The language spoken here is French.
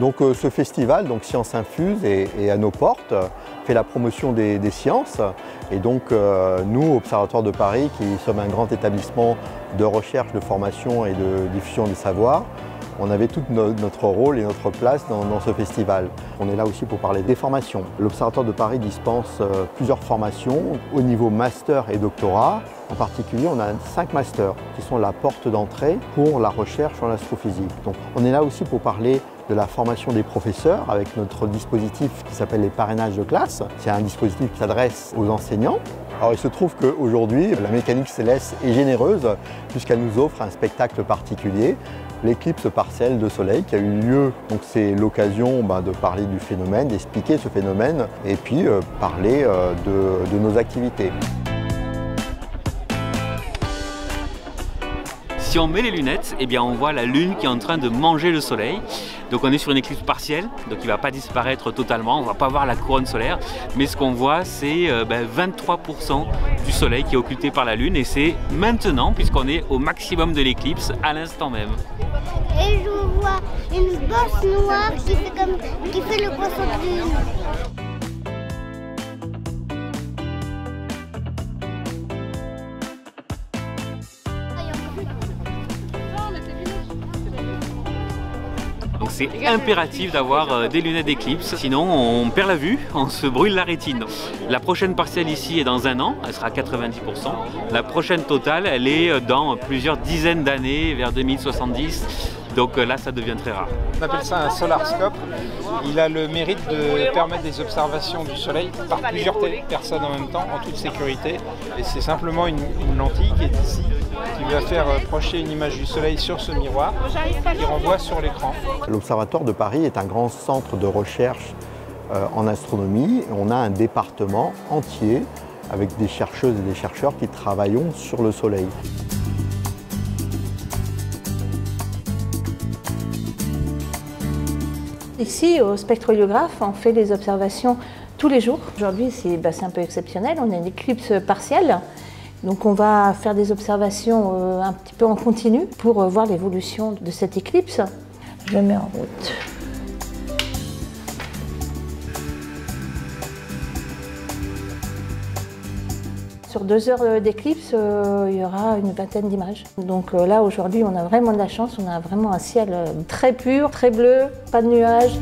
Donc ce festival, donc Sciences Infuse, est à nos portes, fait la promotion des sciences. Et donc nous, Observatoire de Paris, qui sommes un grand établissement de recherche, de formation et de diffusion des savoirs, on avait tout notre rôle et notre place dans ce festival. On est là aussi pour parler des formations. L'Observatoire de Paris dispense plusieurs formations au niveau master et doctorat. En particulier, on a 5 masters qui sont la porte d'entrée pour la recherche en astrophysique. Donc, on est là aussi pour parler de la formation des professeurs avec notre dispositif qui s'appelle les parrainages de classe. C'est un dispositif qui s'adresse aux enseignants. Alors il se trouve qu'aujourd'hui, la mécanique céleste est généreuse puisqu'elle nous offre un spectacle particulier, l'éclipse partielle de soleil qui a eu lieu. Donc c'est l'occasion de parler du phénomène, d'expliquer ce phénomène et puis parler de nos activités. Si on met les lunettes, eh bien on voit la Lune qui est en train de manger le Soleil. Donc on est sur une éclipse partielle, donc il ne va pas disparaître totalement, on ne va pas voir la couronne solaire. Mais ce qu'on voit, c'est 23% du Soleil qui est occulté par la Lune. Et c'est maintenant, puisqu'on est au maximum de l'éclipse, à l'instant même. Et je vois une bosse noire qui fait le poisson de lune. Donc c'est impératif d'avoir des lunettes d'éclipse, sinon on perd la vue, on se brûle la rétine. La prochaine partielle ici est dans 1 an, elle sera à 90%. La prochaine totale, elle est dans plusieurs dizaines d'années, vers 2070. Donc là, ça devient très rare. On appelle ça un solarscope. Il a le mérite de permettre des observations du Soleil par plusieurs personnes en même temps, en toute sécurité. Et c'est simplement une lentille qui est ici, qui va faire projeter une image du Soleil sur ce miroir, qui renvoie sur l'écran. L'Observatoire de Paris est un grand centre de recherche en astronomie. On a un département entier avec des chercheuses et des chercheurs qui travaillent sur le Soleil. Ici, au spectroliographe, on fait les observations tous les jours. Aujourd'hui, c'est un peu exceptionnel, on a une éclipse partielle. Donc on va faire des observations un petit peu en continu pour voir l'évolution de cette éclipse. Je mets en route. Sur 2 heures d'éclipse, il y aura une vingtaine d'images. Donc là, aujourd'hui, on a vraiment de la chance, on a vraiment un ciel très pur, très bleu, pas de nuages.